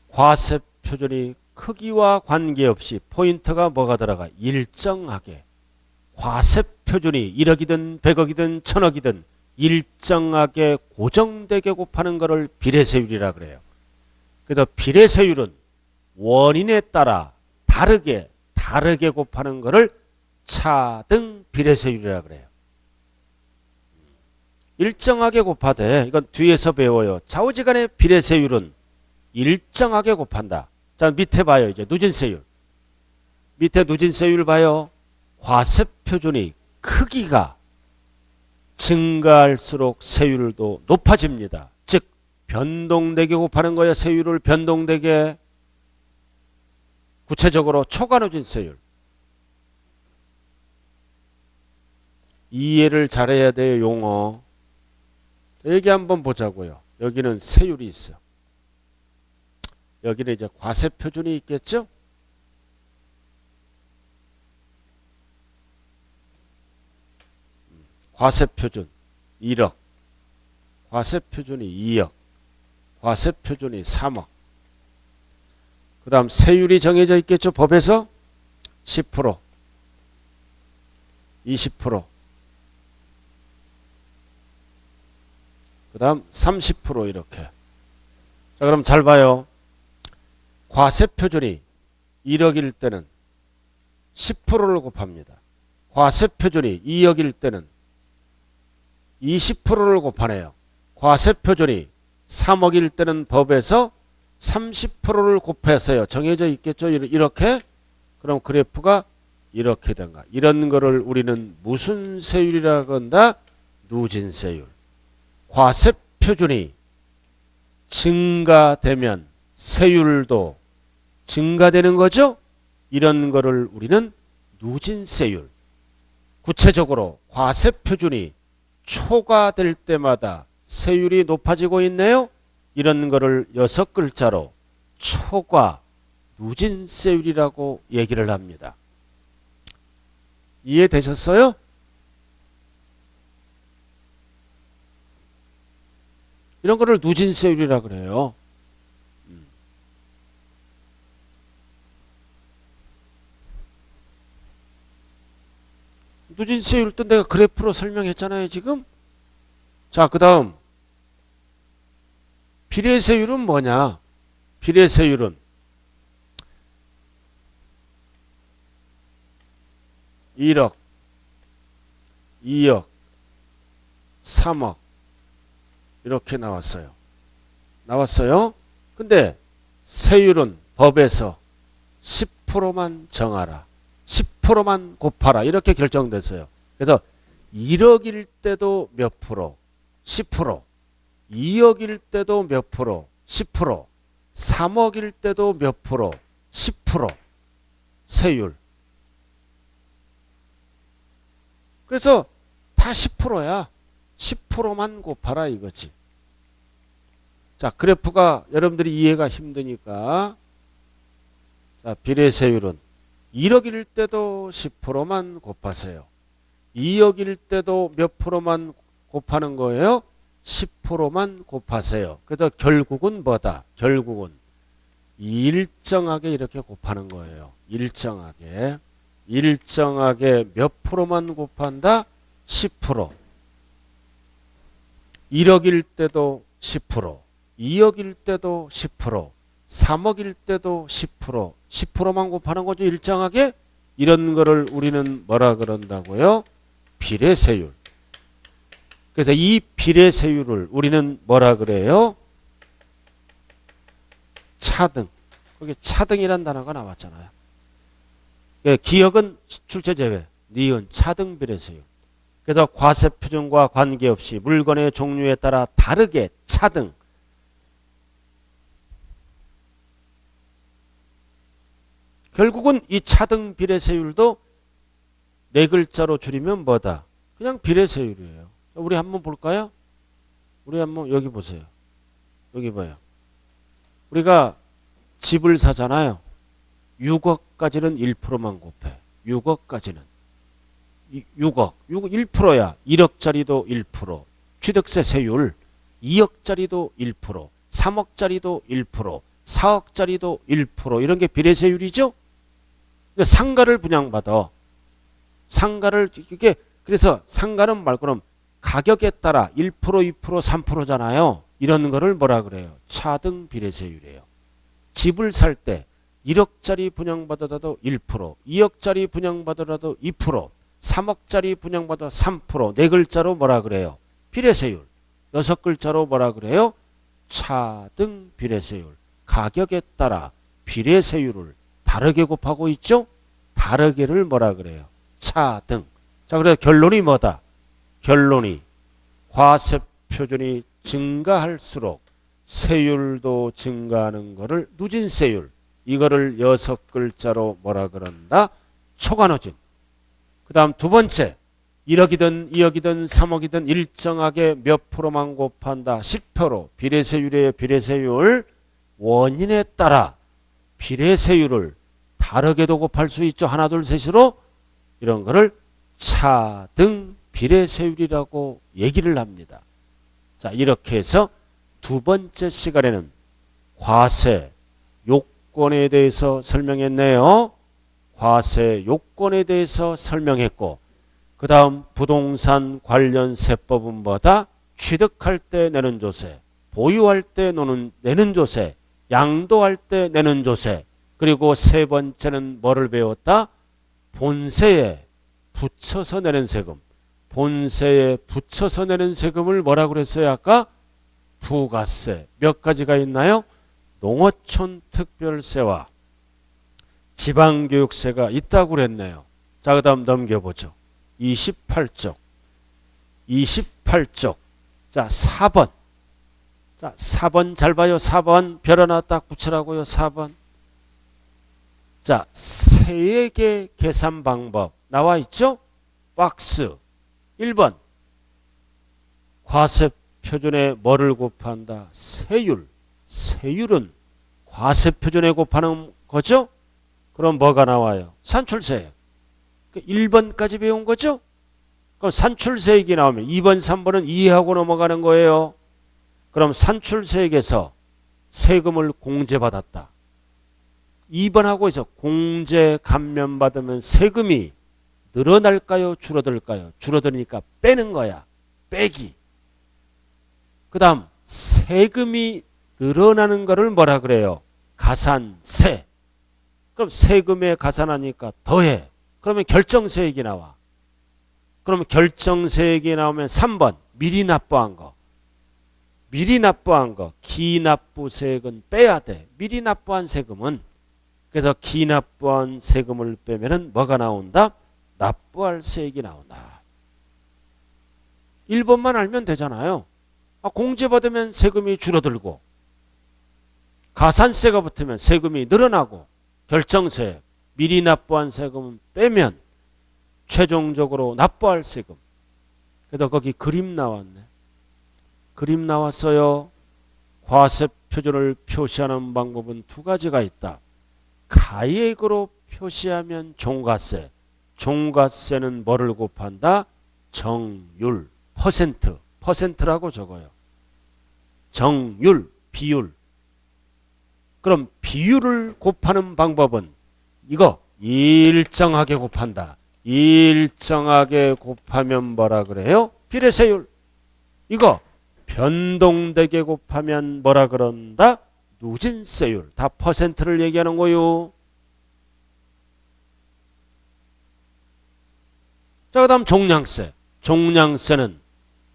과세표준이 크기와 관계없이 포인트가 뭐가 들어가? 일정하게. 과세표준이 1억이든 100억이든 1000억이든 일정하게 고정되게 곱하는 것을 비례세율이라 그래요. 그래서 비례세율은 원인에 따라 다르게 곱하는 것을 차등 비례세율이라 그래요. 일정하게 곱하되 이건 뒤에서 배워요. 좌우지간의 비례세율은 일정하게 곱한다. 자, 밑에 봐요. 이제 누진세율. 밑에 누진세율 봐요. 과세표준이 크기가 증가할수록 세율도 높아집니다. 즉 변동되게 곱하는 거예요. 세율을 변동되게. 구체적으로 초과누진세율. 이해를 잘해야 돼요. 용어. 여기 한번 보자고요. 여기는 세율이 있어. 여기는 이제 과세표준이 있겠죠? 과세표준 1억, 과세표준이 2억, 과세표준이 3억. 그 다음 세율이 정해져 있겠죠? 법에서 10%, 20%, 그 다음 30% 이렇게. 자, 그럼 잘 봐요. 과세표준이 1억일 때는 10%를 곱합니다. 과세표준이 2억일 때는 20%를 곱하네요. 과세표준이 3억일 때는 법에서 30%를 곱해서요. 정해져 있겠죠? 이렇게. 그럼 그래프가 이렇게 된가. 이런 거를 우리는 무슨 세율이라고 한다? 누진세율. 과세표준이 증가되면 세율도 증가되는 거죠? 이런 거를 우리는 누진세율. 구체적으로 과세표준이 초과될 때마다 세율이 높아지고 있네요. 이런 거를 6글자로 초과 누진세율이라고 얘기를 합니다. 이해되셨어요? 이런 거를 누진세율이라 그래요. 누진세율도 내가 그래프로 설명했잖아요, 지금. 자, 그 다음 비례세율은 뭐냐? 비례세율은 1억, 2억, 3억 이렇게 나왔어요. 나왔어요? 근데 세율은 법에서 10%만 정하라. 10%만 곱하라. 이렇게 결정됐어요. 그래서 1억일 때도 몇 프로? 10%. 2억일 때도 몇 프로? 10%. 3억일 때도 몇 프로? 10%. 세율. 그래서 다 10%야. 10%만 곱하라 이거지. 자, 그래프가 여러분들이 이해가 힘드니까 자, 비례세율은 1억일 때도 10%만 곱하세요. 2억일 때도 몇 프로만 곱하는 거예요? 10%만 곱하세요. 그래서 결국은 뭐다? 결국은 일정하게 이렇게 곱하는 거예요. 일정하게. 일정하게 몇 프로만 곱한다? 10%. 1억일 때도 10%, 2억일 때도 10%, 3억일 때도 10%, 10%만 곱하는 거죠. 일정하게. 이런 거를 우리는 뭐라 그런다고요? 비례세율. 그래서 이 비례세율을 우리는 뭐라 그래요? 차등. 거기 차등이란 단어가 나왔잖아요. 기억은 출제 제외, 니은 차등 비례세율. 그래서 과세 표준과 관계없이 물건의 종류에 따라 다르게 차등. 결국은 이 차등 비례세율도 네 글자로 줄이면 뭐다? 그냥 비례세율이에요. 우리 한번 볼까요? 우리 한번 여기 보세요. 여기 봐요. 우리가 집을 사잖아요. 6억까지는 1%만 곱해. 6억까지는. 6억 1%야. 1억짜리도 1%. 취득세 세율 2억짜리도 1%. 3억짜리도 1%. 4억짜리도 1%. 이런 게 비례세율이죠. 상가를 분양받아. 상가를 이게 그래서 상가는 말 그럼 가격에 따라 1%, 2%, 3%잖아요. 이런 거를 뭐라 그래요? 차등 비례세율이에요. 집을 살 때 1억짜리 분양받아도 1%, 2억짜리 분양받아도 2%, 3억짜리 분양받아 3%, 네 글자로 뭐라 그래요? 비례세율. 6글자로 뭐라 그래요? 차등 비례세율. 가격에 따라 비례세율을 다르게 곱하고 있죠? 다르게를 뭐라 그래요? 차등. 자, 그래서 결론이 뭐다? 결론이 과세 표준이 증가할수록 세율도 증가하는 거를 누진세율. 이거를 6글자로 뭐라 그런다? 초과누진. 그 다음 두 번째, 1억이든 2억이든 3억이든 일정하게 몇 프로만 곱한다. 10%. 비례세율이에요. 비례세율. 원인에 따라 비례세율을 다르게도 곱할 수 있죠. 하나, 둘, 셋으로. 이런 거를 차등 비례세율이라고 얘기를 합니다. 자, 이렇게 해서 두 번째 시간에는 과세 요건에 대해서 설명했네요. 과세 요건에 대해서 설명했고, 그 다음 부동산 관련 세법은 뭐다? 취득할 때 내는 조세, 보유할 때 내는 조세, 양도할 때 내는 조세, 그리고 세 번째는 뭐를 배웠다? 본세에 붙여서 내는 세금. 본세에 붙여서 내는 세금을 뭐라고 그랬어요? 아까 부가세. 몇 가지가 있나요? 농어촌 특별세와 지방교육세가 있다고 그랬네요. 자, 그 다음 넘겨보죠. 28쪽. 28쪽. 자, 4번. 자, 4번 잘 봐요. 4번 별 하나 딱 붙이라고요. 4번. 자, 세액의 계산 방법 나와 있죠? 박스. 1번. 과세 표준에 뭐를 곱한다? 세율. 세율은 과세 표준에 곱하는 거죠? 그럼 뭐가 나와요? 산출세액. 1번까지 배운 거죠? 그럼 산출세액이 나오면 2번, 3번은 이해하고 넘어가는 거예요. 그럼 산출세액에서 세금을 공제받았다. 2번하고 해서 공제 감면받으면 세금이 늘어날까요? 줄어들까요? 줄어드니까 빼는 거야. 빼기. 그 다음 세금이 늘어나는 거를 뭐라 그래요? 가산세. 그럼 세금에 가산하니까 더해. 그러면 결정세액이 나와. 그러면 결정세액이 나오면 3번 미리 납부한 거. 미리 납부한 거. 기납부세액은 빼야 돼. 미리 납부한 세금은. 그래서 기납부한 세금을 빼면은 뭐가 나온다? 납부할 세액이 나온다. 1번만 알면 되잖아요. 공제받으면 세금이 줄어들고, 가산세가 붙으면 세금이 늘어나고, 결정세, 미리 납부한 세금은 빼면 최종적으로 납부할 세금. 그래서 거기 그림 나왔네. 그림 나왔어요. 과세 표준을 표시하는 방법은 두 가지가 있다. 가액으로 표시하면 종가세. 종가세는 뭐를 곱한다? 정율, 퍼센트. 퍼센트라고 적어요. 정율, 비율. 그럼 비율을 곱하는 방법은 이거 일정하게 곱한다. 일정하게 곱하면 뭐라 그래요? 비례세율. 이거 변동되게 곱하면 뭐라 그런다? 누진세율. 다 퍼센트를 얘기하는 거요. 자, 그 다음 종량세. 종량세는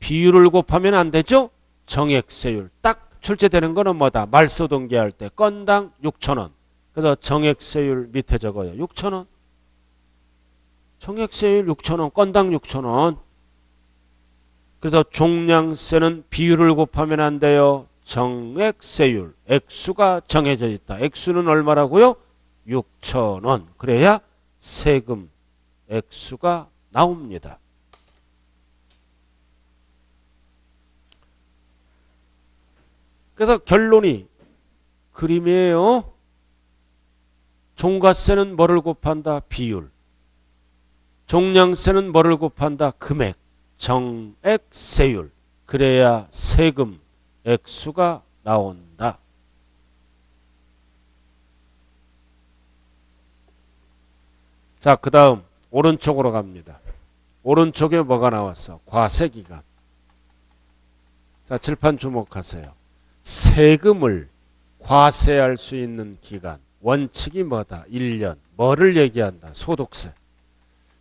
비율을 곱하면 안 되죠? 정액세율. 딱 출제되는 거는 뭐다? 말소동기할 때 건당 6,000원. 그래서 정액세율 밑에 적어요. 6,000원. 정액세율 6,000원. 건당 6,000원. 그래서 종량세는 비율을 곱하면 안 돼요. 정액세율. 액수가 정해져 있다. 액수는 얼마라고요? 6,000원. 그래야 세금 액수가 나옵니다. 그래서 결론이 그림이에요. 종가세는 뭐를 곱한다? 비율. 종량세는 뭐를 곱한다? 금액. 정액세율. 그래야 세금 액수가 나온다. 자, 그 다음 오른쪽으로 갑니다. 오른쪽에 뭐가 나왔어? 과세기간. 자, 칠판 주목하세요. 세금을 과세할 수 있는 기간. 원칙이 뭐다? 1년. 뭐를 얘기한다? 소득세.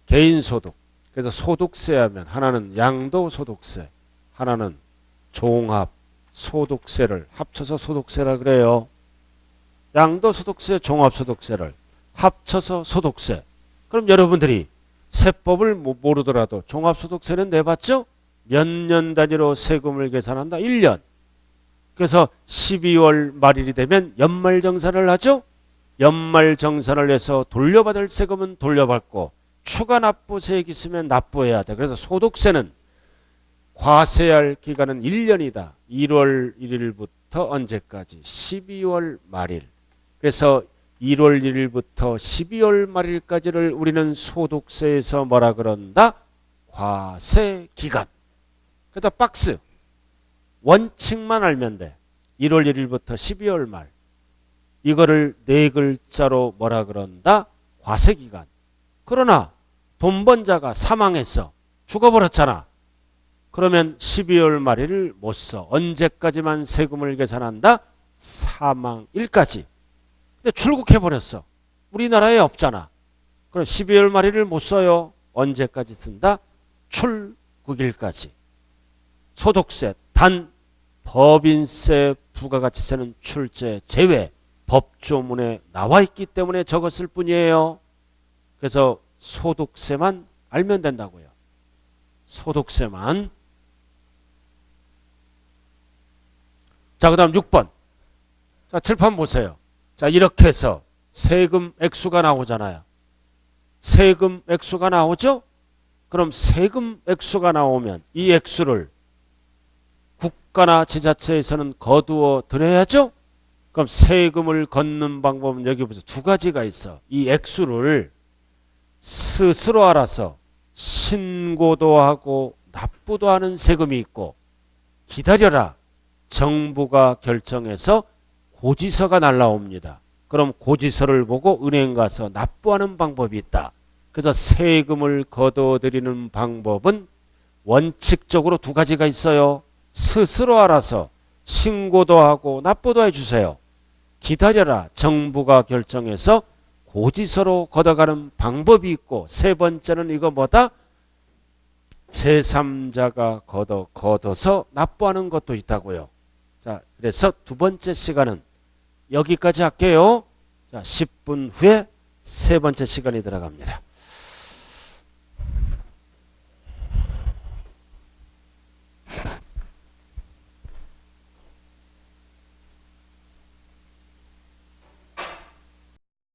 개인소득. 그래서 소득세 하면 하나는 양도소득세, 하나는 종합소득세를 합쳐서 소득세라 그래요. 양도소득세, 종합소득세를 합쳐서 소득세. 그럼 여러분들이 세법을 모르더라도 종합소득세는 내봤죠? 몇 년 단위로 세금을 계산한다? 1년. 그래서 12월 말일이 되면 연말정산을 하죠? 연말정산을 해서 돌려받을 세금은 돌려받고 추가 납부세액이 있으면 납부해야 돼. 그래서 소득세는 과세할 기간은 1년이다. 1월 1일부터 언제까지? 12월 말일. 그래서 1월 1일부터 12월 말일까지를 우리는 소득세에서 뭐라 그런다? 과세기간. 그래서 박스. 원칙만 알면 돼. 1월 1일부터 12월 말. 이거를 네 글자로 뭐라 그런다? 과세기간. 그러나 돈 번 자가 사망했어. 죽어버렸잖아. 그러면 12월 말일을 못 써. 언제까지만 세금을 계산한다? 사망일까지. 근데 출국해버렸어. 우리나라에 없잖아. 그럼 12월 말일을 못 써요. 언제까지 쓴다? 출국일까지. 소득세, 단 법인세, 부가가치세는 출제 제외. 법조문에 나와 있기 때문에 적었을 뿐이에요. 그래서 소득세만 알면 된다고요. 소득세만. 자, 그 다음 6번. 자, 칠판 보세요. 자, 이렇게 해서 세금 액수가 나오잖아요. 세금 액수가 나오죠? 그럼 세금 액수가 나오면 이 액수를 국가나 지자체에서는 거두어 드려야죠? 그럼 세금을 걷는 방법은 여기 보세요. 두 가지가 있어. 이 액수를 스스로 알아서 신고도 하고 납부도 하는 세금이 있고, 기다려라. 정부가 결정해서 고지서가 날라옵니다. 그럼 고지서를 보고 은행 가서 납부하는 방법이 있다. 그래서 세금을 걷어들이는 방법은 원칙적으로 두 가지가 있어요. 스스로 알아서 신고도 하고 납부도 해주세요. 기다려라. 정부가 결정해서 고지서로 걷어가는 방법이 있고, 세 번째는 이거 뭐다? 제3자가 걷어서 납부하는 것도 있다고요. 자, 그래서 두 번째 시간은 여기까지 할게요. 자, 10분 후에 세 번째 시간이 들어갑니다.